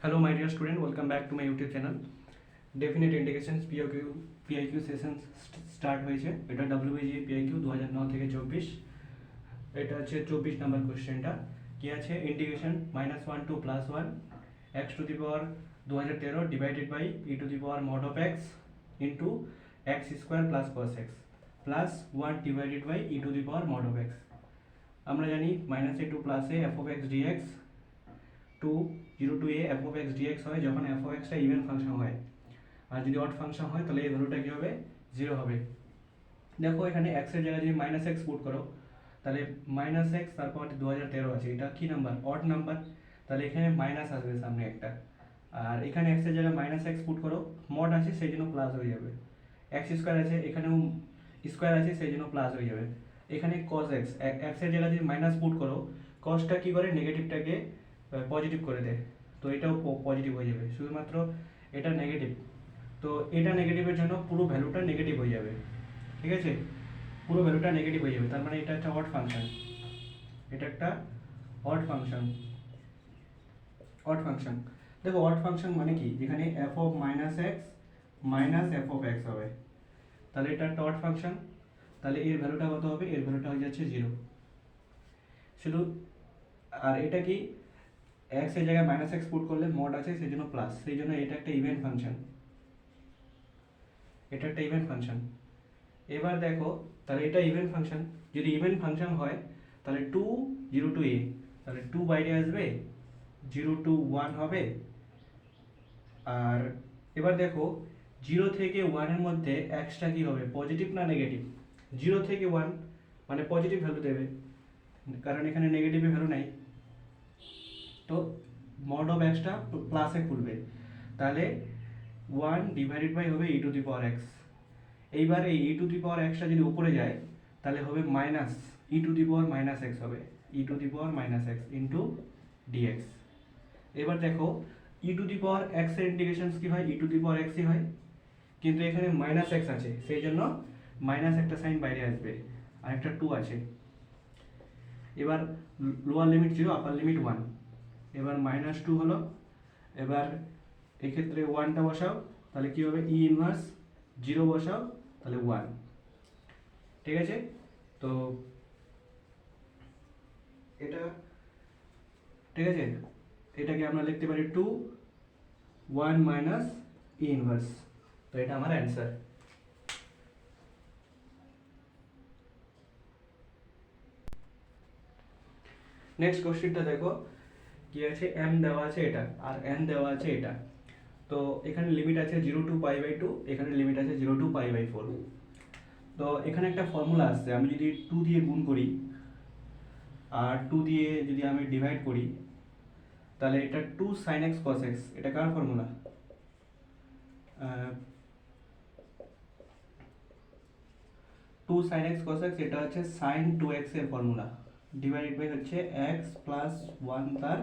Hello, my dear student. Welcome back to my YouTube channel. Definite Integrations PIQ session start হয়েছে। এটা WBGE PIQ 2009 থেকে 24। এটা হচ্ছে 24 number কোশ্চেনটা। কি আছে? Integration -1 to +1 x to the power 2013 divided by e to the power mod of x into x square plus cos x plus 1 divided by e to the power mod of x। আমরা জানি -a to +a f of x dx to 0 to a f of x dx হয় যখন f of x টা even function হয়, আর যদি odd function হয় তাহলে এই ভ্যালুটা কি হবে? 0 হবে। দেখো এখানে x এর জায়গায় যদি -x পুট করো তাহলে -x তারপর 2013 আছে, এটা কি নাম্বার? অড নাম্বার, তাহলে এখানে মাইনাস আসবে সামনে একটা। আর এখানে x এর জায়গায় -x পুট করো, মড আছে সেই জন্য প্লাস হয়ে যাবে। x স্কয়ার আছে, এখানেও স্কয়ার আছে সেই জন্য প্লাস হয়ে যাবে। এখানে cos x, x এর জায়গায় যদি মাইনাস পুট করো, cosটা কি করে? নেগেটিভটাকে পজিটিভ করে দেয়, তো এটাও পজিটিভ হয়ে যাবে। শুধুমাত্র এটা নেগেটিভ, তো এটা নেগেটিভের জন্য পুরো ভ্যালুটা নেগেটিভ হয়ে যাবে। ঠিক আছে, পুরো ভ্যালুটা নেগেটিভ হয়ে যাবে, তার মানে এটা একটা অড ফাংশন। এটা একটা অড ফাংশন। অড ফাংশন, দেখো অড ফাংশন মানে কি? যেখানে f of -x minus f of x হবে, তাহলে এটা একটা অড ফাংশন। তাহলে এর ভ্যালুটা কত হবে? এর ভ্যালুটা হয়ে যাচ্ছে 0 শুধু। আর এটা কি? x এর জায়গায় -x পুট করলে মড আছে সেই জন্য প্লাস, সেই জন্য এটা একটা ইভেন ফাংশন। এটা একটা ইভেন ফাংশন। এবার দেখো, তাহলে এটা ইভেন ফাংশন। যদি ইভেন ফাংশন হয় তাহলে 2 0 to a, তাহলে 2 বাইরে আসবে, 0 to 1 হবে। আর এবার দেখো 0 থেকে 1 এর মধ্যে xটা কি হবে? পজিটিভ না নেগেটিভ? 0 থেকে 1 মানে পজিটিভ ভ্যালু দেবে, কারণ এখানে নেগেটিভের ভ্যালু নাই। তো মড অফ এক্সটা প্লাসে খুলবে, তাহলে 1 ডিভাইডেড বাই হবে e two the power x। এইবার এই e টু দি পাওয়ার xটা যদি উপরে যায় তাহলে হবে minus e two the power minus x হবে, e two the power minus x into dx। এবার দেখো e two the power x এর ইন্টিগ্রেশন কি হয়? e two the power x ই হয়, কিন্তু এখানে মাইনাস x আছে সেই জন্য মাইনাস একটা সাইন বাইরে আসবে, আর একটা 2 আছে। এবার লোয়ার লিমিট 0, আপার লিমিট 1। এবার -2 হলো। এবার এক্ষেত্রে 1টা বসাও, তাহলে কি হবে? ই ইনভার্স 0 বসাও, তাহলে 1। ঠিক আছে, তো এটা ঠিক আছে, এটাকে আমরা লিখতে পারি 2 1 মাইনাস ই ইনভার্স, তো এটা আমার অ্যান্সার। নেক্সট কোশ্চেনটা দেখো, কি আছে? m দেওয়া আছে এটা, আর n দেওয়া আছে এটা। তো এখানে লিমিট আছে 0 টু π/2, এখানে লিমিট আছে 0 টু π/4। তো এখানে একটা ফর্মুলা আসছে, আমি যদি 2 দিয়ে গুণ করি আর 2 দিয়ে যদি আমি ডিভাইড করি তাহলে এটা 2 sin x cos x। এটা কার formula? 2 sin x cos x, এটা হচ্ছে sin 2x এর ফর্মুলা, ডিভাইডেড বাই হচ্ছে x প্লাস 1 তার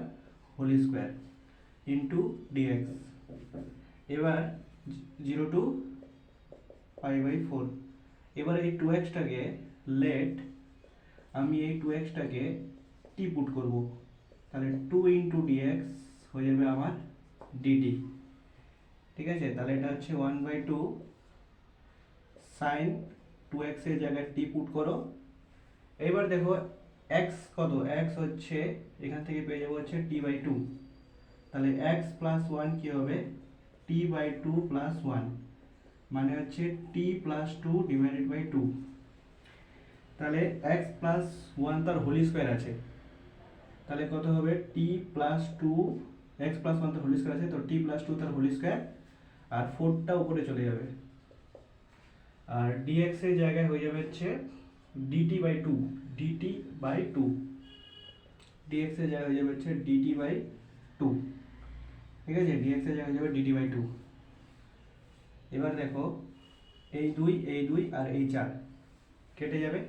হোল স্কয়ার ইন্টু dx। এবার 0 টু π/4। এবার এই 2x-টাকে লেট আমি এই 2x-টাকে টি পুট করব, তাহলে 2 ইন্টু dx হয়ে যাবে আমার dt। ঠিক আছে, তাহলে এটা হচ্ছে 1/2 সাইন 2x এর জায়গায় টি পুট করো। এবার দেখো x কত? x হচ্ছে এখান থেকে পেয়ে যাবো হচ্ছে t/2, তাহলে x প্লাস 1 কি হবে? t/2 প্লাস 1 মানে হচ্ছে t প্লাস 2 ডিভাইডেড বাই 2। তাহলে x প্লাস 1 তার হোল স্কয়ার আছে, তাহলে কত হবে? t প্লাস 2, x প্লাস 1 তার হোল স্কয়ার আছে, তো t প্লাস 2 তার হোল স্কয়ার, আর 4টা উপরে চলে যাবে। আর dx এর জায়গায় হয়ে যাবে হচ্ছে dt/2, dt/2, dx এর জায়গায় হয়ে যাবে হচ্ছে dt/2। ঠিক আছে, dx এর জায়গায় হয়ে যাবে dt/2। এবার দেখো এই 2 এই 2 আর এই 4 কেটে যাবে।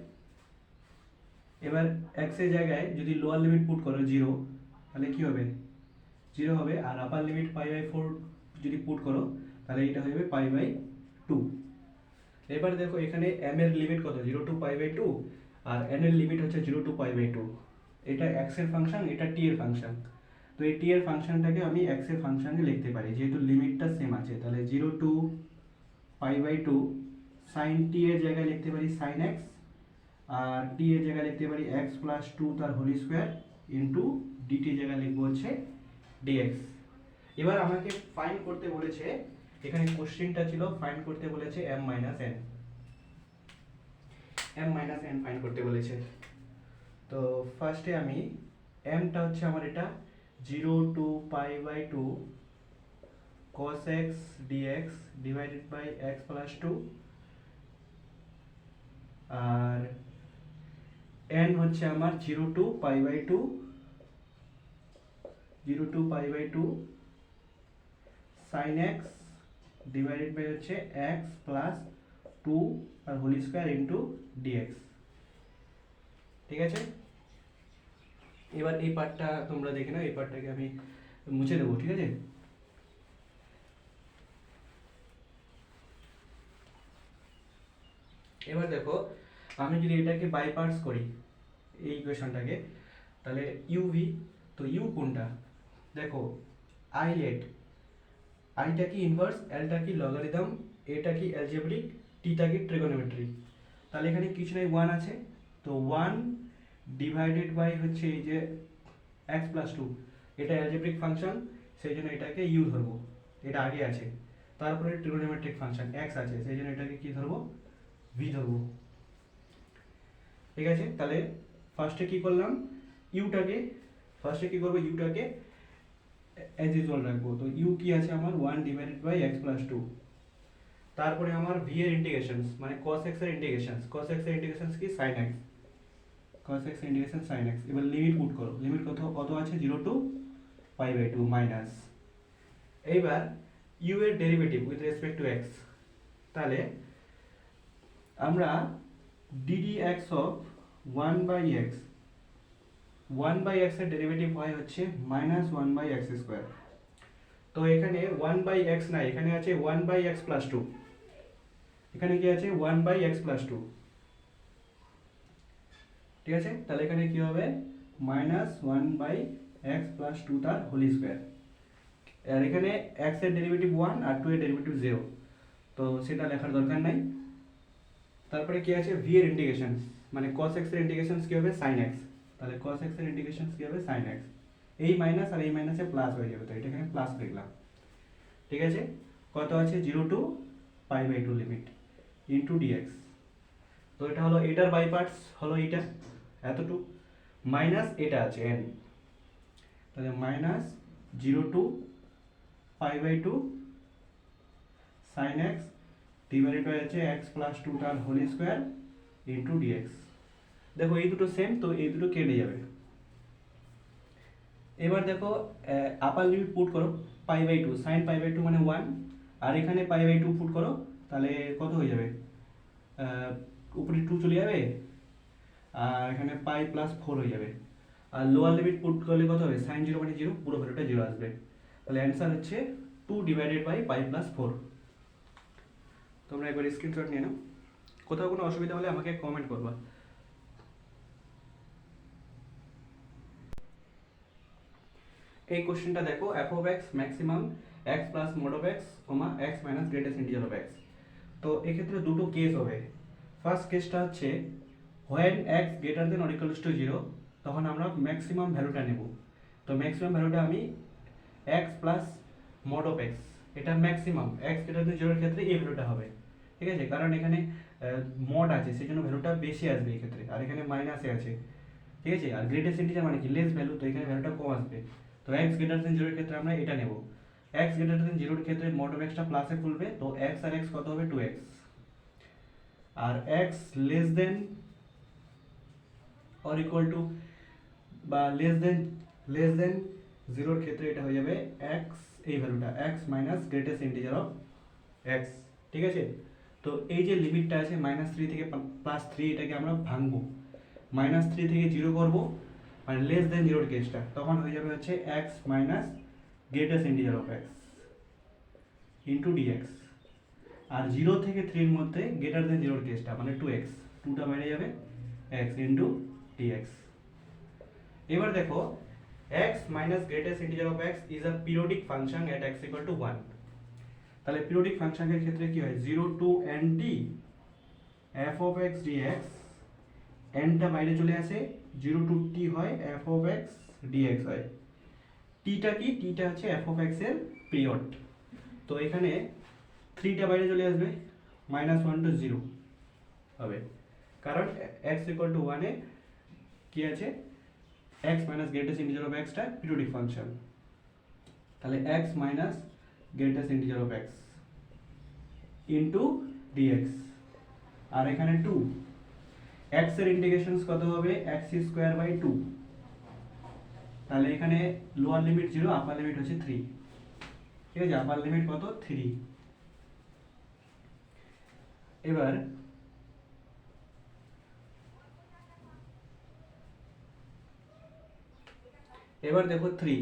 এবার x এর জায়গায় যদি লোয়ার লিমিট পুট করো 0, তাহলে কি হবে? 0 হবে, আর আপার লিমিট π/4 যদি পুট করো তাহলে এটা হয়ে যাবে π/2। এবার দেখো এখানে m এর লিমিট কত? 0 টু π/2, আর n এর লিমিট হচ্ছে 0 টু π/2। এটা x এর ফাংশন, এটা t এর ফাংশন, তো এই টি এর ফাংশনটাকে আমি এক্স এর ফাংশনে লিখতে পারি, যেহেতু লিমিটটা সেম আছে। তাহলে 0 to π/2 সাইন টি এর জায়গায় লিখতে পারি সাইন এক্স, আর টি এর জায়গায় লিখতে পারি এক্স প্লাস টু তার হোল স্কোয়ার ইন্টু ডিটি এর জায়গায় লিখবো হচ্ছে ডিএক্স। এবার আমাকে ফাইন্ড করতে বলেছে, এখানে কোশ্চেনটা ছিল ফাইন্ড করতে বলেছে m মাইনাস n ফাইন্ড করতে বলেছে। তো ফার্স্টে আমি mটা হচ্ছে আমার এটা 0 to π/2 cos x dx divided by x plus 2, আর n হচ্ছে আমার 0 to π/2 sin x divided by হচ্ছে x প্লাস 2 আর হোল স্কয়ার ইনটু dx। ঠিক আছে, এবার এই পার্টটা তোমরা দেখে নাও, এই পার্টটাকে আমি মুছে দেবো। ঠিক আছে, এবার দেখো আমি যদি এটাকে বাই পার্টস করি এই ইকুয়েশনটাকে, তাহলে ইউভি, তো ইউ কোনটা দেখো, আই লেট, আইটা কি ইনভার্স, এলটা কি লগারিদম, এটা কি অ্যালজেব্রিক, টিটা কি ট্রিগোনোমেট্রি। তাহলে এখানে কিছু নাই, 1 আছে, তো 1 ডিভাইডেড বাই হচ্ছে এই যে x প্লাস 2, এটা অ্যালজেব্রিক ফাংশন, সেই জন্য এটাকে ইউ ধরবো, এটা আগে আছে। তারপরে ট্রিগোনোমেট্রিক ফাংশন x আছে, সেই জন্য এটাকে কি ধরবো, ভি ধরবো। ঠিক আছে, তাহলে ফার্স্টে কি করলাম, ইউটাকে ফার্স্টে কি করবো, ইউটাকে অ্যাজ ইউজুয়াল রাখবো। তো ইউ কি আছে আমার 1 ডিভাইডেড বাই x প্লাস 2, তারপরে আমার ভি এর ইন্টিগ্রেশনস মানে cos x এর ইন্টিগ্রেশনস, cos x এর ইন্টিগ্রেশনস কি sin x, cos x এর ইন্টিগ্রেশন sin x। এবার লিমিট পুট করো, লিমিট কত আছে 0 to π/2 মাইনাস, এইবার u এর derivative with respect to x, তাহলে আমরা ddx অফ 1/x, 1/x এর ডেরিভেটিভ হয় হচ্ছে মাইনাস 1/x স্কোয়ার। তো এখানে 1/x নাই, এখানে আছে 1/x প্লাস 2, এখানে কি আছে 1/x প্লাস 2। ঠিক আছে, তাহলে এখানে কি হবে মাইনাস 1/x প্লাস 2 তার হোল স্কোয়ার, আর এখানে x এর ডেরিভেটিভ 1 আর 2 এর ডেরিভেটিভ 0, তো সেটা লেখার দরকার নাই। তারপরে কি আছে v এর ইন্টিগ্রেশন মানে cos x এর ইন্টিগ্রেশন কি হবে sin x, তাহলে cos x এর ইন্টিগ্রেশন কি হবে sin x, এই মাইনাস আর এই মাইনাসে প্লাস হয়ে যাবে, তো এটা এখানে প্লাস লিখলাম। ঠিক আছে, কত আছে 0 to π/2 লিমিট ইনটু dx। তো এটা হলো এটার বাই পার্টস হলো এইটা এতটুকু, মাইনাস এটা আছে n, তাহলে minus 0 to π/2 sin x divided by আছে x প্লাস 2 তার হোল স্কয়ার ইনটু dx। দেখো এই দুটো সেম, তো এই দুটো কেটে যাবে। এবার দেখো আপার লিমিট পুট করো, π/2 sin π/2 মানে 1, আর এখানে π/2 পুট করো, তাহলে কত হয়ে যাবে, উপরে 2 চলে যাবে, আর এখানে পাই প্লাস 4 হয়ে যাবে, আর লোয়ার লিমিট পুট করলে কত হবে sin 0 মানে 0, পুরো ভ্যালুটা 0 আসবে। তাহলে অ্যান্সার হচ্ছে 2 ডিভাইডেড বাই পাই প্লাস 4। তোমরা একবার স্ক্রিনশট নিয়ে নাও, কোথাও কোনো অসুবিধা হলে আমাকে কমেন্ট করবা। এই কোশ্চেনটা দেখো, f of x maximum x plus mod of x, x minus greatest integer of x। তো এক্ষেত্রে দুটো কেস হবে। ফার্স্ট কেসটা হচ্ছে when x greater than or equals to 0, তখন আমরা ম্যাক্সিমাম ভ্যালুটা নেব। তো ম্যাক্সিমাম ভ্যালুটা আমি x plus mod of x, এটা ম্যাক্সিমাম x greater than 0 এর ক্ষেত্রে এই ভ্যালুটা হবে। ঠিক আছে, কারণ এখানে মড আছে, সেই জন্য ভ্যালুটা বেশি আসবে এই ক্ষেত্রে, আর এখানে মাইনাসে আছে। ঠিক আছে, আর গ্রেটেস্ট ইন্টিজার মানে কি লেস ভ্যালু, তো এখানে ভ্যালুটা কম আসবে। তো x greater than 0 এর ক্ষেত্রে আমরা এটা নেব। x greater than 0 এর ক্ষেত্রে mod of x টা প্লাসে খুলবে, তো x আর x কত হবে 2x, R x less than or equal to বা less than 0 এর ক্ষেত্রে এটা হয়ে যাবে x, এই ভ্যালুটা x minus greatest integer of x। ঠিক আছে, তো এই যে লিমিটটা আছে -3 থেকে +3, এটাকে আমরা ভাঙবো, -3 থেকে 0 করব, মানে লেস দেন 0 এর কেসটা, তখন হয়ে যাবে হচ্ছে x minus greatest integer of x into dx, আর 0 থেকে 3 এর মধ্যে গ্রেটার দেন 0 এর কেসটা মানে 2x, 2টা বাইরে যাবে x ইনটু dx। এবার দেখো x minus greatest integer of x is a periodic function at x equal to 1. তাহলে পিরিয়ডিক ফাংশনের ক্ষেত্রে কি হয় 0 to n t f of x dx n টা বাইরে চলে আসে 0 to t হয় f of x dx হয় t টা কি t টা হচ্ছে f of x এর পিরিয়ড তো এখানে 3 টা বাইরে চলে আসবে -1 to 0 হবে কারণ x equal to 1 এ কি আছে x minus greatest integer of x টা periodic function তাহলে x minus greatest integer of x into dx আর এখানে 2 x এর ইন্টিগ্রেশনস কত হবে x স্কয়ার বাই 2 তাহলে এখানে লোয়ার লিমিট 0 আপার লিমিট হচ্ছে 3 ঠিক আছে আপার লিমিট কত 3 এবার দেখো 3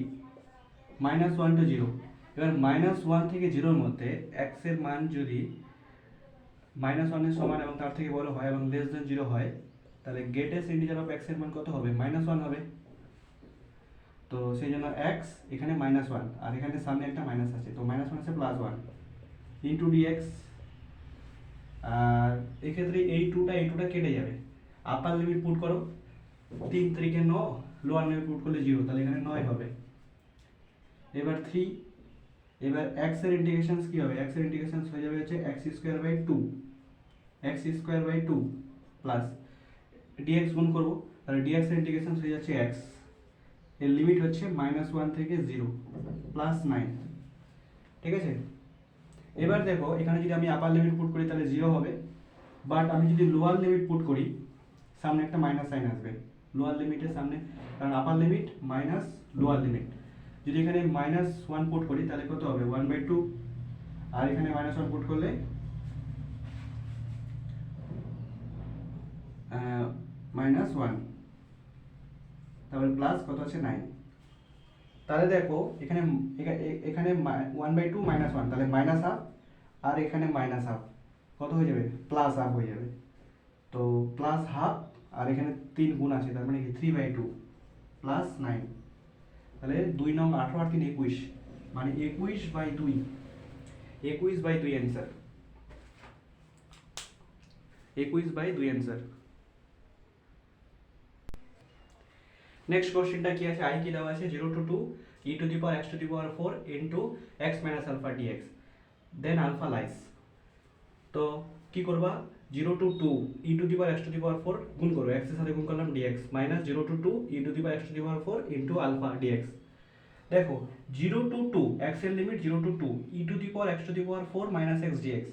-1 to 0 এবার -1 থেকে 0 এর মধ্যে x এর মান যদি -1 এর সমান এবং তার থেকে বড় হয় এবং লেস দ্যান 0 হয় তাহলে গ্রেটেস্ট ইন্টিজার অফ x এর মান কত হবে -1 হবে তো সেই জন্য x এখানে -1 আর এখানে সামনে একটা মাইনাস আছে তো -1 আছে +1 ইনটু dx আর এই ক্ষেত্রে এই 2টা কেটে যাবে আপার লিমিট পুট করো 3 3 কে 9 লোয়ার লিমিট পুট করলে 0 তাহলে এখানে 9 হবে এবার 3 এবার x এর ইন্টিগ্রেশনস কি হবে x এর ইন্টিগ্রেশনস হয়ে যাবে হচ্ছে x square by 2 plus dx গুণ করব তাহলে dx এর ইন্টিগ্রেশনস হয়ে যাচ্ছে x এর লিমিট হচ্ছে -1 থেকে 0 প্লাস 9 ঠিক আছে এবার দেখো এখানে যদি আমি আপার লিমিট পুট করি তাহলে 0 হবে বাট আমি যদি লোয়ার লিমিট পুট করি সামনে একটা মাইনাস সাইন আসবে লোয়ার লিমিটের সামনে কারণ আপার লিমিট মাইনাস লোয়ার লিমিট যদি এখানে -1 পুট করি তাহলে কত হবে 1/2 আর এখানে -1 পুট করলে -1 তারপরে প্লাস কত আছে 9 তাহলে দেখো এখানে 1/2 -1 তাহলে -1/2 আর এখানে -1/2 কত হয়ে যাবে +1/2 হয়ে যাবে তো +1/2 আর এখানে 3 গুণ আছে তার মানে কি 3/2 প্লাস 9 তাহলে 2 নং 18 আর 3 21 মানে 21/2 आंसर 21/2 आंसर नेक्स्ट क्वेश्चनটা কি আছে i কি দেওয়া আছে 0 to 2 e to the power x to the power 4 into x minus alpha dx then alpha lies তো কি করবা 0 to 2 e to the power x to the power 4 গুণ করো x এর সাথে গুণ করলাম dx minus 0 to 2 e to the power x to the power 4 into alpha dx দেখো 0 to 2 x এর limit 0 to 2 e to the power x to the power 4 minus x dx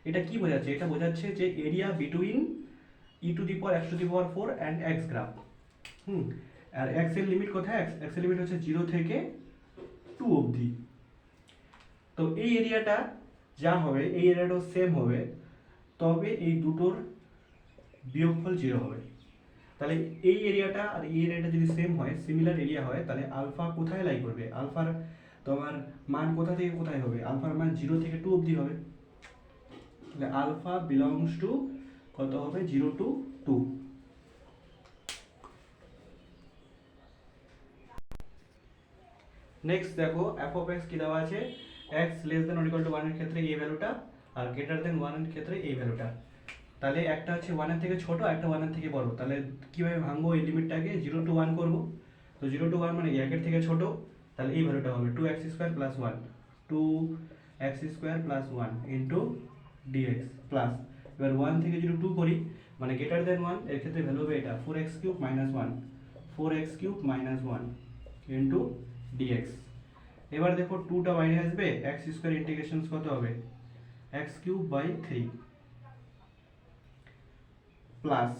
এটা কি বোঝাচ্ছে এটা বোঝাচ্ছে যে area between e to the power x to the power 4 and x graph আর x এর লিমিট কোথায় x এর লিমিট হচ্ছে 0 থেকে 2 অবধি তো এই এরিয়াটা যা হবে এই এরিয়াটাও সেম হবে তবে এই দুটোর বিয়োগফল 0 হবে তাহলে এই এরিয়াটা আর এই এরিয়াটা যদি সেম হয় সিমিলার এরিয়া হয় তাহলে আলফা কোথায় লাই করবে আলফার তোমার মান কোথা থেকে কোথায় হবে আলফার মান 0 থেকে 2 অবধি হবে তাহলে আলফা বিলংস টু কত হবে 0 to 2 নেক্সট দেখো f of x কি দেওয়া আছে x less than or equal to 1 এর ক্ষেত্রে এই ভ্যালুটা আর greater than 1 এর ক্ষেত্রে এই ভ্যালুটা তাহলে একটা হচ্ছে 1 এর থেকে ছোট একটা 1 এর থেকে বড় তাহলে কিভাবে ভাঙবো এই লিমিটটাকে 0 to 1 করব তো 0 to 1 মানে 1 এর থেকে ছোট তাহলে এই ভ্যালুটা হবে 2x² + 1 2x² + 1 into dx plus এবার 1 থেকে যদি 2 করি মানে greater than 1 এর ক্ষেত্রে ভ্যালু হবে এটা 4x³ - 1 4x³ - 1 ইনটু dx এবার দেখো 2 টা বাইরে আসবে x² ইন্টিগ্রেশনস কত হবে x³/3 প্লাস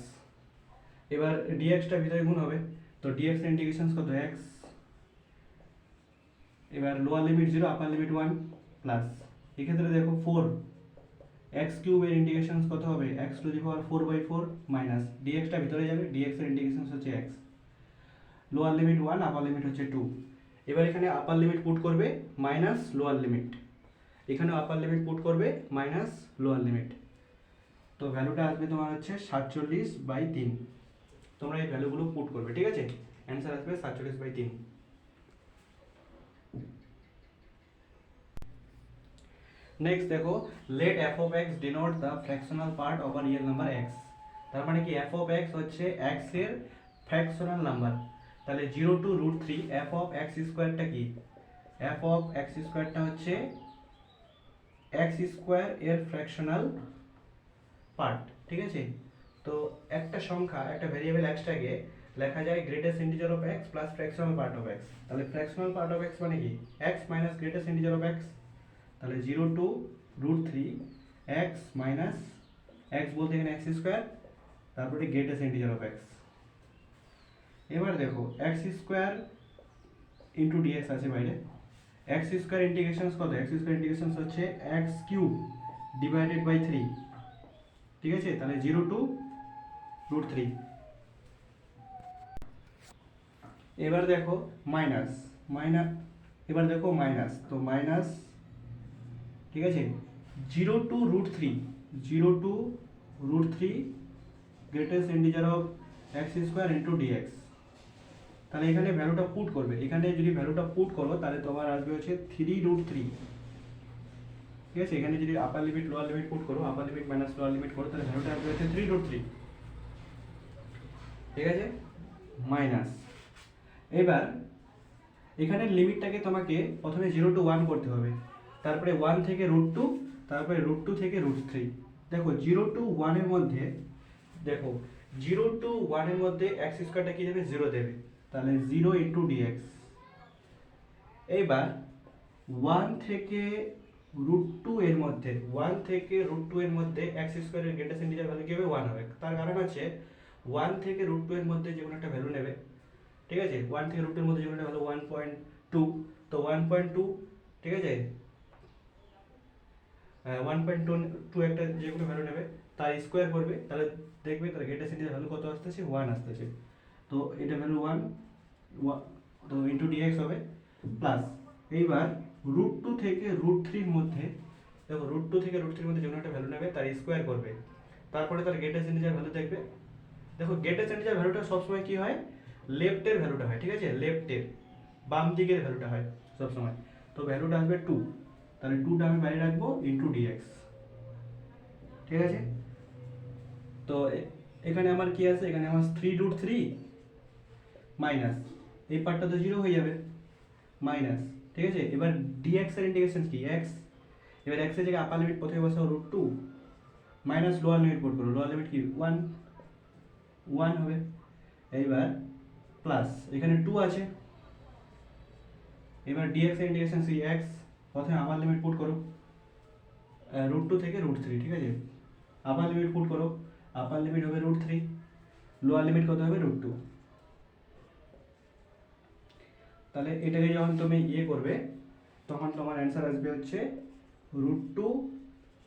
এবার dx টা ভিতরে গুণ হবে তো dx এর ইন্টিগ্রেশনস কত x এবার লোয়ার লিমিট 0 আপার লিমিট 1 প্লাস এই ক্ষেত্রে দেখো 4 x³ এর ইন্টিগ্রেশনস কত হবে x⁴/4 মাইনাস dx টা ভিতরে যাবে dx এর ইন্টিগ্রেশনস হচ্ছে x lower limit 1 upper limit হচ্ছে 2 এবার এখানে আপার লিমিট পুট করবে মাইনাস লোয়ার লিমিট এখানে আপার লিমিট পুট করবে মাইনাস লোয়ার লিমিট তো ভ্যালুটা আসবে তোমার হচ্ছে 47/3 তোমরা এই ভ্যালুগুলো পুট করবে ঠিক আছে অ্যানসার আসবে 47/3 নেক্সট দেখো let f of x denote the fractional part of a real number x. তার মানে কি এফ অফ এক্স হচ্ছে এক্স এর ফ্র্যাকশনাল নাম্বার। তাহলে 0 to √3 এফ অফ এক্স স্কোয়ারটা কি, এফ অফ এক্স স্কোয়ারটা হচ্ছে এক্স স্কোয়ার এর ফ্র্যাকশনাল পার্ট, ঠিক আছে। তো একটা সংখ্যা একটা ভেরিয়েবল এক্সটাকে লেখা যায় greatest integer of x plus fractional part of x. তাহলে ফ্র্যাকশনাল পার্ট অফ এক্স মানে কি x minus greatest integer of x. তাহলে 0 to √3 এক্স মাইনাস এক্স বলতে এখানে এক্স স্কোয়ার, তারপরে গ্রেটেস্ট ইন্টিজার অফ এক্স। এবার দেখো এক্স স্কোয়ার ইন্টু ডিএক্স আছে বাইরে, এক্স স্কোয়ার ইন্টিগ্রেশন কত, এক্স স্কোয়ার ইন্টিগ্রেশন হচ্ছে এক্স কিউব ডিভাইডেড বাই 3, ঠিক আছে। তাহলে 0 to √3। এবার দেখো মাইনাস এবার দেখো মাইনাস, তো মাইনাস, ঠিক আছে, 0 to √3 greatest integer of x square into dx. তাহলে এখানে ভ্যালুটা পুট করবে, এখানে যদি ভ্যালুটা পুট করো তাহলে তোমার আসবে হচ্ছে 3√3, ঠিক আছে। এখানে যদি upper limit lower limit put করো, upper limit minus lower limit করো, তাহলে ভ্যালুটা আসবে হচ্ছে 3√3, ঠিক আছে, মাইনাস। এবার এখানে লিমিটটাকে তোমাকে প্রথমে 0 to 1 করতে হবে, তারপরে 1 থেকে √2, তারপরে √2 থেকে √3। দেখো 0 to 1 এর মধ্যে, দেখো 0 to 1 এর মধ্যে এক্স স্কোয়ারটা কি দেবে, 0 দেবে, তাহলে 0 ইন্টু ডিএক্স। এইবার 1 থেকে √2 এর মধ্যে, 1 থেকে √2 এর মধ্যে এক্স স্কোয়ারের গ্রেটেস্ট ইন্টিজার ভ্যালু কি হবে, 1 হবে। তার কারণ হচ্ছে 1 থেকে √2 এর মধ্যে যে কোনো একটা ভ্যালু নেবে, ঠিক আছে। 1 থেকে √2 এর মধ্যে যে কোনো একটা ভ্যালু 1.2, তো 1.2, ঠিক আছে, 1.2 একটা যে কোনো ভ্যালু নেবে, তার স্কোয়ার করবে, তাহলে দেখবে তার গ্রেটেস্ট ইন্টিজার ভ্যালু কত আসতেছে, 1 আসতেছে। তো এটা ভ্যালু 1, তো ইন্টু ডিএক্স হবে প্লাস। এইবার √2 থেকে √3 এর মধ্যে, দেখো √2 থেকে √3 এর মধ্যে যে কোনো একটা ভ্যালু নেবে, তার স্কোয়ার করবে, তারপরে তার গ্রেটেস্ট ইন্টিজার ভ্যালু দেখবে। দেখো গ্রেটেস্ট ইন্টিজার ভ্যালুটা সবসময় কি হয়, লেফটের ভ্যালুটা হয়, ঠিক আছে, লেফটের বাম দিকের ভ্যালুটা হয় সবসময়। তো ভ্যালুটা আসবে 2, তাহলে 2টা আমি বাইরে রাখবো ইন্টু ডিএক্স, ঠিক আছে। তো এখানে আমার কি আছে, এখানে আমার 3√3 মাইনাস, এই পার্টটা তো 0 হয়ে যাবে, মাইনাস, ঠিক আছে। এবার ডিএক্স এর ইন্টিগ্রেশন কি এক্স, এবার এক্স এর জায়গায় আপার লিমিট প্রথমে বসাও √2 মাইনাস লোয়ার লিমিট পুট করো, লোয়ার লিমিট কি 1 হবে। এইবার প্লাস এখানে 2 আছে, এবার ডিএক্স এর ইন্টিগ্রেশন কি এক্স, প্রথমে আপার লিমিট পুট করো √2 থেকে √3, ঠিক আছে, আপার লিমিট পুট করো, আপার লিমিট হবে √3, লোয়ার লিমিট কত হবে √2। তাহলে এটাকে যখন তুমি ইয়ে করবে তখন তোমার অ্যান্সার আসবে হচ্ছে √2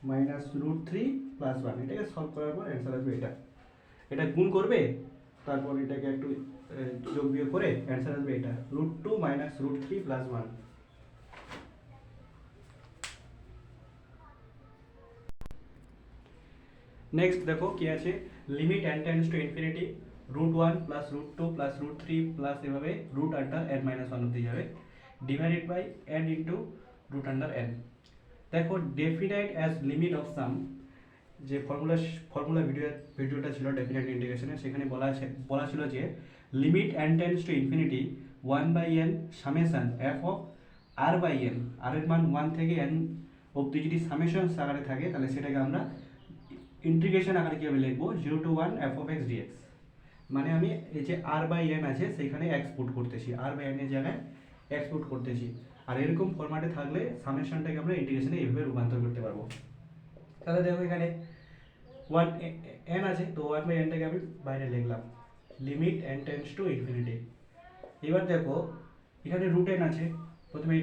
মাইনাস √3 প্লাস 1। এটাকে সলভ করার পর অ্যান্সার আসবে এটা, এটা গুণ করবে, তারপর এটাকে একটু যোগ বিয়োগ করে অ্যান্সার আসবে এটা √2 মাইনাস √3 প্লাস 1। নেক্সট দেখো কি আছে, limit n tends to infinity √1 plus √2 plus √3 plus এভাবে √(n-1) অব্দি যাবে, divided by n into √(n). দেখো definite as limit of sum, যে ফর্মুলা ভিডিওটা ছিল ডেফিনাইট ইন্টিগ্রেশনের, সেখানে বলা ছিল যে limit n tends to infinity 1/n summation f of r/n, r এর মান 1 থেকে n অব্দি যদি সামেশন আকারে থাকে তাহলে সেটাকে আমরা ইন্টিগ্রেশন আকারে কীভাবে লিখবো, 0 to 1 f of x dx। মানে আমি এই যে r/n আছে সেইখানে x পুট করতেছি, r/n এর জায়গায় x পুট করতেছি, আর এরকম ফরম্যাটে থাকলে সামেশনটাকে আমরা ইন্টিগ্রেশনে এইভাবে রূপান্তর করতে পারবো। তাহলে দেখো এখানে 1n আছে, তো 1/nটাকে আমি বাইরে লিখলাম, limit n tends to infinity. এবার দেখো এখানে √n আছে, প্রথমে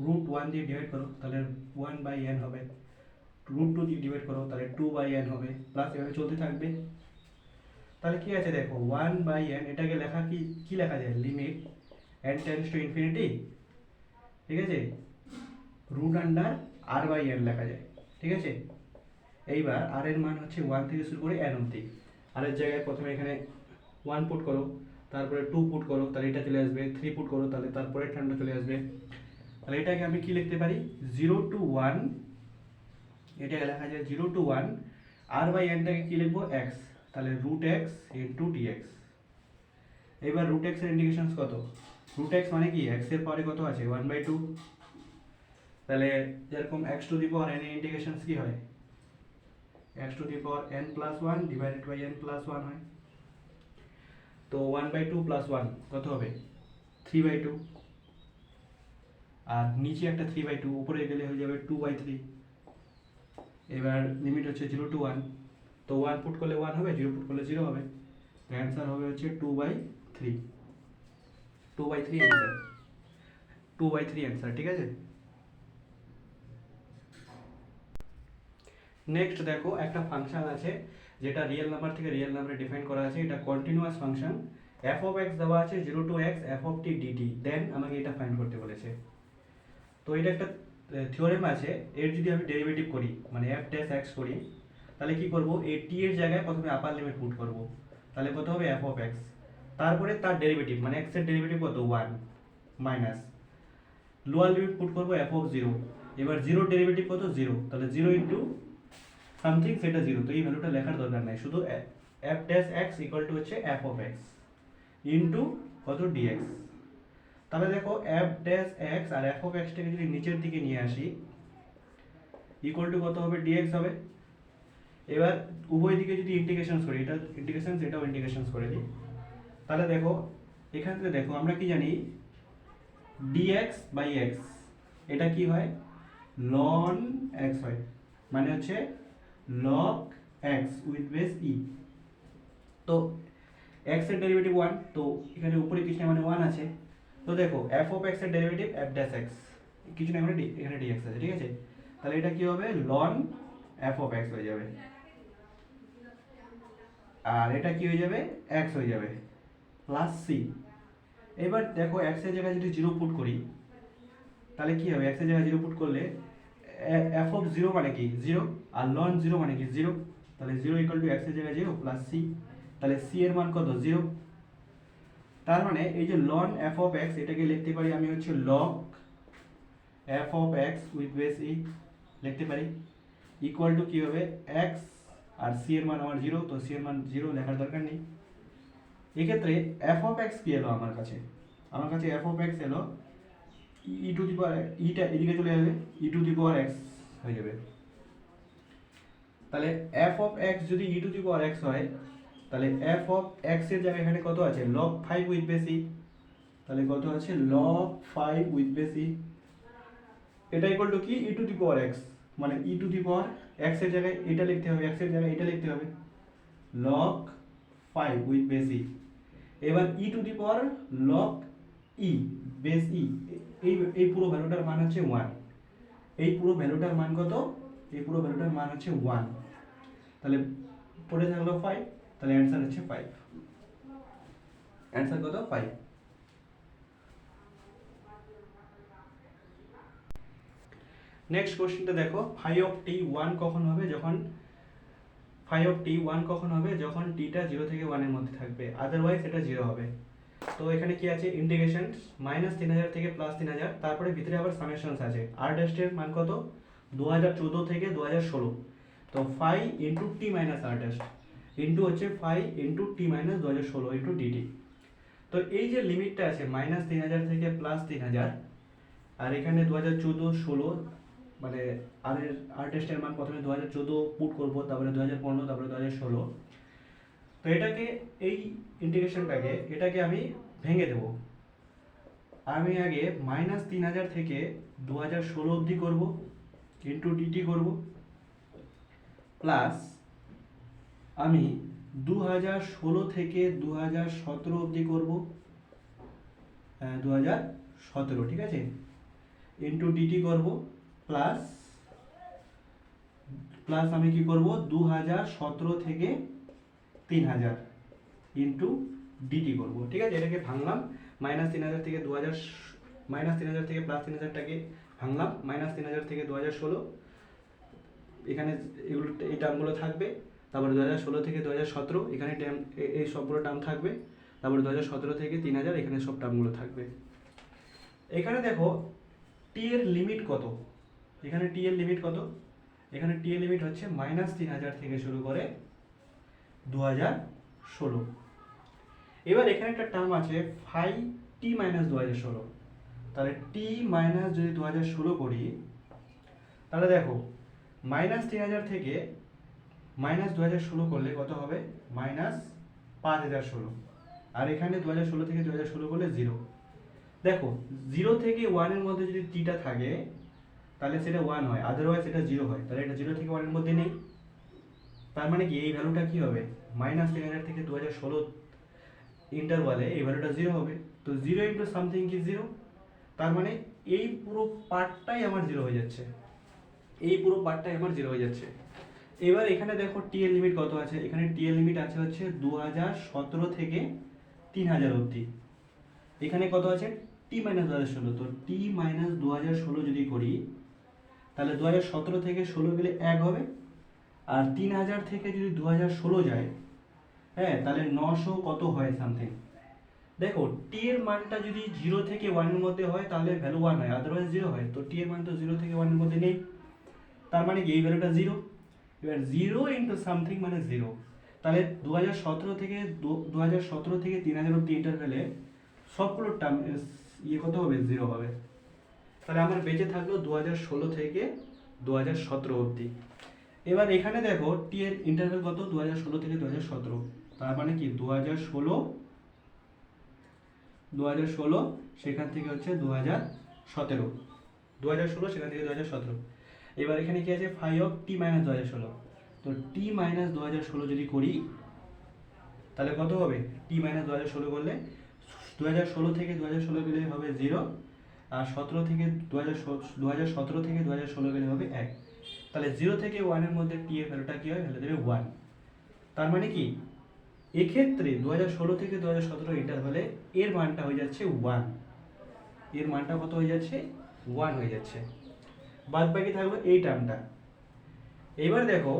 √1 দিয়ে ডিভাইড করো, তাহলে 1/n হবে, √2 দিয়ে ডিভাইড করো, তাহলে 2/n হবে, প্লাস এভাবে চলতে থাকবে। তাহলে কি আছে দেখো 1/n, এটাকে লেখা কি লেখা যায়, limit n tends to infinity, ঠিক আছে, √r/n লেখা যায়, ঠিক আছে। এইবার r এর মান হচ্ছে 1 থেকে শুরু করে n অবধি, r এর জায়গায় প্রথমে এখানে 1 পুট করো, তারপরে 2 পুট করো, তাহলে এটা চলে আসবে, 3 পুট করো, তাহলে তারপরে ঠান্ডা চলে আসবে। তাহলে এটাকে আমি কি লিখতে পারি, 0 to 1 এটাকে লেখা যায় 0 to 1, আর বাই এনটাকে কী লিখবো, এক্স, তাহলে রুট এক্স ইন্টু ডিএক্স। এবার রুট এক্সের ইন্ডিকেশনস কত, রুট এক্স মানে কি এক্সের পাওয়ারে কত আছে 1/2, তাহলে যেরকম x to the power n এর ইন্টিগ্রেশনস কি হয়, x to the power n plus one divided by n plus one হয়। তো 1/2 প্লাস ওয়ান কত হবে 3/2, আর নিচে একটা 3/2, উপরে গেলে হয়ে যাবে 2/3। এবার লিমিট হচ্ছে 0 to 1, তো 1 পুট করলে 1 হবে, 0 পুট করলে 0 হবে, তো অ্যান্সার হবে হচ্ছে 2/3, 2/3 অ্যান্সার, 2/3 অ্যান্সার, ঠিক আছে। নেক্সট দেখো একটা ফাংশন আছে যেটা রিয়েল নাম্বার থেকে রিয়েল নাম্বারে ডিফাইন করা আছে, এটা continuous function, F of X দেওয়া আছে 0 to x F of T DT, then আমাকে এটা ফাইন্ড করতে বলেছে। তো এটা একটা থিওরেম আছে, এর যদি আমি ডেরিভেটিভ করি মানে এফ ড্যাশ এক্স করি, তাহলে কি করব, এই টি এর জায়গায় প্রথমে আপার লিমিট পুট করব, তাহলে কত হবে এফ অফ এক্স, তারপরে তার ডেরিভেটিভ মানে এক্স এর ডেরিভেটিভ কত 1 মাইনাস লোয়ার লিমিট পুট করব এফ অফ 0, এবার 0 ডেরিভেটিভ কত 0, তাহলে 0 ইন্টু সামথিং সেটা 0, তো এই ভ্যালুটা লেখার দরকার নাই, শুধু F dash X equal to হচ্ছে এফ অফ এক্স ইন্টু কত ডিএক্স। তাহলে দেখো এফ ড্যাশ এক্স আর এফ অফ এক্সটাকে যদি নিচের দিকে নিয়ে আসি ইকুয়াল টু কত হবে ডিএক্স হবে। এবার উভয় দিকে যদি ইন্টিগ্রেশন করি, এটা ইন্টিগ্রেশন এটাও ইন্টিগ্রেশন করে দিই, তাহলে দেখো এখান থেকে দেখো আমরা কি জানি dx বাই x, এটা কি হয় ln x হয়, মানে হচ্ছে log x with base e। তো x এর ডেরিভেটিভ 1, তো এখানে উপরে কিছু না মানে 1 আছে, তো দেখো f অফ x এর ডেরিভেটিভ f ড্যাশ x, কিছু না মানে এখানে dx আছে, ঠিক আছে, তাহলে এটা কি হবে ln f অফ x হয়ে যাবে, আর এটা কি হয়ে যাবে x হয়ে যাবে প্লাস c। এবার দেখো x এর জায়গায় যদি 0 পুট করি তাহলে কি হবে, x এর জায়গায় 0 পুট করলে f অফ 0 মানে কি 0, আর ln 0 মানে কি 0, তাহলে 0 ইকুয়াল টু x এর জায়গায় 0 প্লাস c, তাহলে c এর মান কত 0। তার মানে এই যে ln f অফ x এটাকে লিখতে পারি আমি হচ্ছে log f of x with base e লিখতে পারি, ইকুয়াল টু কি হবে x, আর c এর মান আমার 0, তো c এর মান 0 লেখার দরকার নেই। এক্ষেত্রে f অফ x কি এলো আমার কাছে f অফ x এলো ই টু দি পাওয়ার, ইটা এদিকে চলে যাবে, ই টু দি পাওয়ার x হয়ে যাবে। তাহলে f অফ x যদি ই টু দি পাওয়ার x হয়, তাহলে f অফ x এর জায়গায় এখানে কত আছে log 5 উইথ বেস e, তাহলে কত আছে log 5 উইথ বেস e, এটা ইকুয়াল টু কি ই টু দি পাওয়ার x, মানে ই টু দি পাওয়ার x এর জায়গায় এটা লিখতে হবে, x এর জায়গায় এটা লিখতে হবে log 5 উইথ বেস e। এবার E to the power log e base e, এই পুরো ভ্যালুটার মান হচ্ছে 1, এই পুরো ভ্যালুটার মান কত, এই পুরো ভ্যালুটার মান হচ্ছে 1, তাহলে পড়ে থাকলো 5, তাহলে অ্যান্সার হচ্ছে 5, অ্যান্সার কত 5। নেক্সট কোশ্চেনটা দেখো, ফাই অফ টি 1 কখন হবে, যখন ফাই অফ টি 1 কখন হবে যখন টিটা 0 থেকে 1 এর মধ্যে থাকবে, আদারওয়াইজ এটা 0 হবে। তো এখানে কি আছে ইন্টিগ্রেশন -3000 থেকে +3000, তারপরে ভিতরে আবার সামেশনস আছে, আর ড্যাশের মান কত 2014 থেকে 2016, তো ফাই ইন্টু টি মাইনাস আর ড্যাশ ইন্টু হচ্ছে phi into T minus 2016 into DT. তো এই যে লিমিটটা আছে -3000 থেকে +3000, আর এখানে 2014 16, মানে আর টেস্টের মান প্রথমে 2014 পুট করব, তারপরে 2015, তারপরে 2016, তো এটাকে এই ইন্টিগ্রেশনটাকে এটাকে আমি ভেঙে দেব, আমি আগে -3000 থেকে 2016 অবধি করব ইন্টু ডিটি করব, প্লাস আমি 2016 থেকে 2017 অবধি করব, 2017, ঠিক আছে, ইন্টু ডিটি করব, প্লাস আমি কি করব 2017 থেকে 3000 ইন্টু ডিটি করব, ঠিক আছে। এটাকে ভাঙলাম -3000 থেকে 2000, -3000 থেকে +3000টাকে ভাঙলাম, -3000 থেকে 2016, এখানে এগুলো এই টার্মগুলো থাকবে, তারপরে 2016 থেকে 2017 এখানে টার্ম, এই সবগুলো টার্ম থাকবে, তারপরে 2017 থেকে 3000 এখানে সব টার্মগুলো থাকবে। এখানে দেখো টি এর লিমিট কত, এখানে টি এর লিমিট কত, এখানে টি এর লিমিট হচ্ছে -3000 থেকে শুরু করে 2016। এবার এখানে একটা টার্ম আছে ফাই টি মাইনাস 2016, তাহলে টি মাইনাস যদি 2016 করি, তাহলে দেখো -3000 থেকে -2016 করলে কত হবে, -5016, আর এখানে 2016 থেকে 2016 করলে 0। দেখো 0 থেকে 1 এর মধ্যে যদি টিটা থাকে তাহলে সেটা 1 হয়, আদারওয়াইজ এটা 0 হয়, তাহলে এটা 0 থেকে 1 এর মধ্যে নেই। তার মানে কি এই ভ্যালুটা কি হবে, -3000 থেকে 2016 ইন্টারভালে এই ভ্যালুটা 0 হবে। তো 0 ইন্টু সামথিং কি 0, তার মানে এই পুরো পার্টটাই আমার 0 হয়ে যাচ্ছে, এই পুরো পার্টটাই আমার 0 হয়ে যাচ্ছে। এবার এখানে দেখো টি এর লিমিট কত আছে, এখানে টি এর লিমিট আছে হচ্ছে 2017 থেকে 3000 অবধি। এখানে কত আছে, টি মাইনাস 2016, তো টি মাইনাস 2016 যদি করি তাহলে 2017 থেকে 16 গেলে 1 হবে, আর 3000 থেকে যদি 2016 যায়, হ্যাঁ, তাহলে 900 কত হয় সামথিং। দেখো টি এর মানটা যদি 0 থেকে 1 এর মধ্যে হয় তাহলে ভ্যালু 1 হয়, আদারওয়াইজ 0 হয়। তো টি এর মান তো 0 থেকে 1 এর মধ্যে নেই, তার মানে কি এই ভ্যালুটা 0। এবার 0 ইন্টু সামথিং মানে 0, তাহলে 2017 থেকে 3000 অব্দি ইন্টারভ্যালে সবগুলো টার্ম কত হবে, 0 হবে। তাহলে আমার বেঁচে থাকলো 2016 থেকে 2017 অবধি। এবার এখানে দেখো টি এর ইন্টারভ্যাল কত, 2016 থেকে 2017, তার মানে কি 2016 সেখান থেকে হচ্ছে 2017, 2016 সেখান থেকে 2017। এবার এখানে কি আছে, ফাই অফ টি মাইনাস 2016, তো টি মাইনাস 2016 যদি করি তাহলে কত হবে, টি মাইনাস 2016 করলে 2016 থেকে 2016 গেলে হবে 0, আর 17 থেকে 2017 থেকে 2016 গেলে হবে 1। তাহলে 0 থেকে 1 এর মধ্যে টি এর ভ্যালুটা কি হয়, ভ্যালু দেবে 1। তার মানে কি এক্ষেত্রে 2016 থেকে 2017 ইন্টারভ্যালে এর মানটা হয়ে যাচ্ছে 1, এর মানটা কত হয়ে যাচ্ছে, 1 হয়ে যাচ্ছে। বাদ বাকি থাকলো এই টার্মটা। এবার দেখো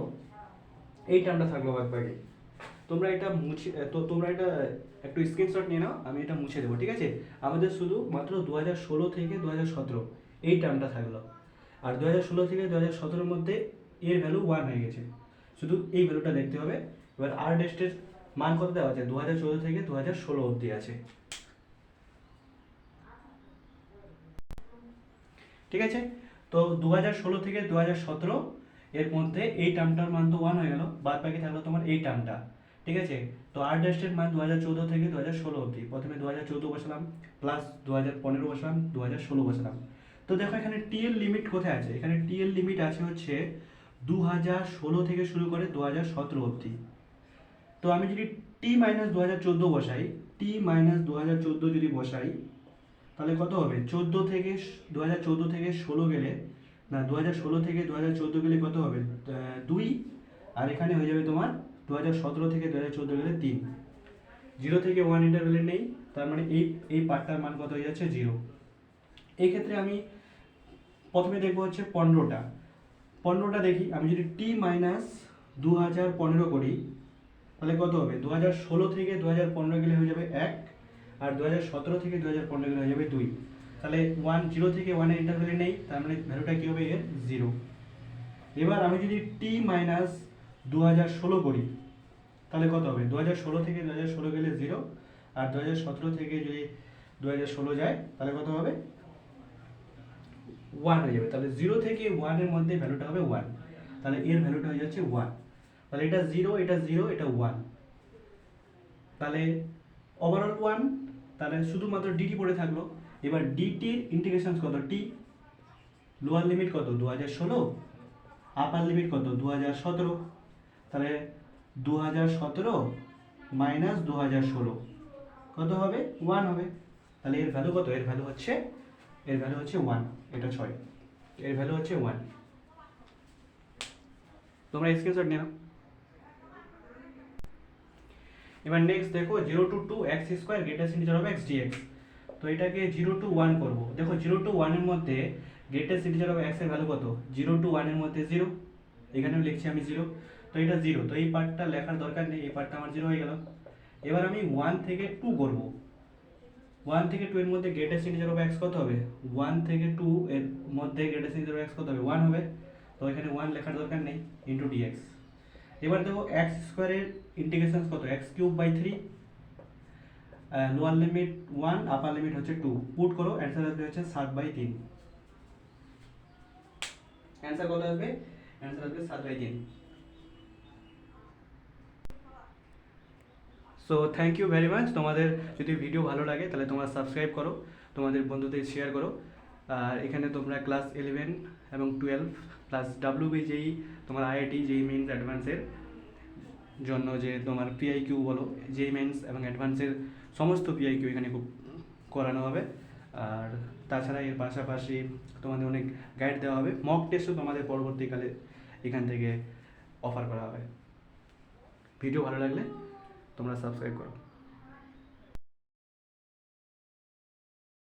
এই টার্মটা থাকলো বাদ বাকি, তোমরা এটা মুছে, তো তোমরা এটা একটু স্ক্রিনশট নিয়ে নাও, আমি এটা মুছে দেবো, ঠিক আছে। আমাদের শুধু মাত্র 2016 থেকে 2017 এই টার্মটা থাকলো, আর 2016 থেকে 2017 মধ্যে এর ভ্যালু 1 হয়ে গেছে, শুধু এই ভ্যালুটা দেখতে হবে। এবার আর ডেস্টের মান কত দেওয়া আছে, 2014 থেকে 2016 অবধি আছে, ঠিক আছে। তো 2016 থেকে 2017 এর মধ্যে এই টার্মটার মান তো 1 হয়ে গেল, বাদ বাকি থাকলো তোমার এই টার্মটা, ঠিক আছে। তো আর ডেস্টের মান 2014 থেকে 2016 অবধি, প্রথমে 2014 বসালাম, প্লাস 2015 বসালাম, 2016 বসালাম। তো দেখো এখানে টি এর লিমিট কোথায় আছে, এখানে টি এর লিমিট আছে হচ্ছে 2016 থেকে শুরু করে 2017 অবধি। তো আমি যদি টি মাইনাস 2014 বসাই, টি মাইনাস 2014 যদি বসাই তাহলে কত হবে, 2014 থেকে 16 গেলে, না 2016 থেকে 2014 গেলে কত হবে, 2, আর এখানে হয়ে যাবে তোমার 2017 থেকে 2014 গেলে 3। 0 থেকে 1 ইন্টারভ্যালে নেই, তার মানে এই পার্টটার মান কত হয়ে যাচ্ছে, 0। এই ক্ষেত্রে আমি প্রথমে দেখবো হচ্ছে 15টা দেখি, আমি যদি টি মাইনাস 2015 করি তাহলে কত হবে, 2016 থেকে 2015 গেলে হয়ে যাবে 1, আর 2017 থেকে 2015 গেলে হয়ে যাবে 2। তাহলে 0 থেকে 1 এর ইন্টারভ্যালে নেই, তার মানে ভ্যালুটা কি হবে এর, 0। এবার আমি যদি টি মাইনাস 2016 করি তাহলে কত হবে, 2016 থেকে 2016 গেলে 0, আর 2017 থেকে যদি 2016 যায় তাহলে কত হবে, 1 হয়ে যাবে। তাহলে 0 থেকে 1 এর মধ্যে ভ্যালুটা হবে 1, তাহলে এর ভ্যালুটা হয়ে যাচ্ছে 1। তাহলে এটা 0, এটা 0, এটা 1, তাহলে ওভারঅল 1, তাহলে শুধুমাত্র ডিটি পড়ে থাকলো। এবার ডিটির ইন্টিগ্রেশন কত, টি লোয়ার লিমিট কত 2016, আপার লিমিট কত 2017, তাহলে 2017 মাইনাস 2016 কত হবে, 1 হবে। তাহলে এর ভ্যালু কত, এর ভ্যালু হচ্ছে 1, এটা 6, এর ভ্যালু হচ্ছে 1। তোমরা স্ক্রিনশট নিয়ে নাও। এবার নেক্সট দেখো 0 to 2 x square greater integer of x dx। তো এটাকে 0 to 1 করব। দেখো 0 to 1 এর মধ্যে গ্রেটার ইন্টিজার অফ x এর ভ্যালু কত, 0 to 1 এর মধ্যে 0, এখানেও লিখছি আমি 0, তো এটা 0, তো এই পার্টটা লেখার দরকার নেই, এই পার্টটা আমার 0 হয়ে গেল। এবার আমি 1 থেকে 2 করব, 1 থেকে 2 এর মধ্যে গ্রেটার ইন্টিজার অফ x কত হবে, 1 থেকে 2 এর মধ্যে গ্রেটার ইন্টিজার অফ x কত হবে, 1 হবে। তো এখানে 1 লেখার দরকার নেই, ইন্টু ডিএক্স। এবার দেখো এক্স স্কোয়ারের ইন্টিগ্রেশন কত, x cube by 3, lower limit 1, upper limit হচ্ছে 2, পুট করো, অ্যান্সার আসবে হচ্ছে 7/3। অ্যান্সার কত আসবে? অ্যান্সার আসবে 7/3। So thank you very much. তোমাদের যদি ভিডিও ভালো লাগে তাহলে তোমরা সাবস্ক্রাইব করো, তোমাদের বন্ধুদের শেয়ার করো। আর এখানে তোমরা ক্লাস 11 এবং 12 প্লাস WBJEE, তোমার IIT JEE মেইনস অ্যাডভান্সের জন্য যে তোমার PIQ বলো, JEE মেইনস এবং অ্যাডভান্সের সমস্ত PIQ এখানে খুব করানো হবে। আর তাছাড়া এর পাশাপাশি তোমাদের অনেক গাইড দেওয়া হবে, মক টেস্টও তোমাদের পরবর্তীকালে এখান থেকে অফার করা হবে। ভিডিও ভালো লাগলে তোমরা সাবস্ক্রাইব করো।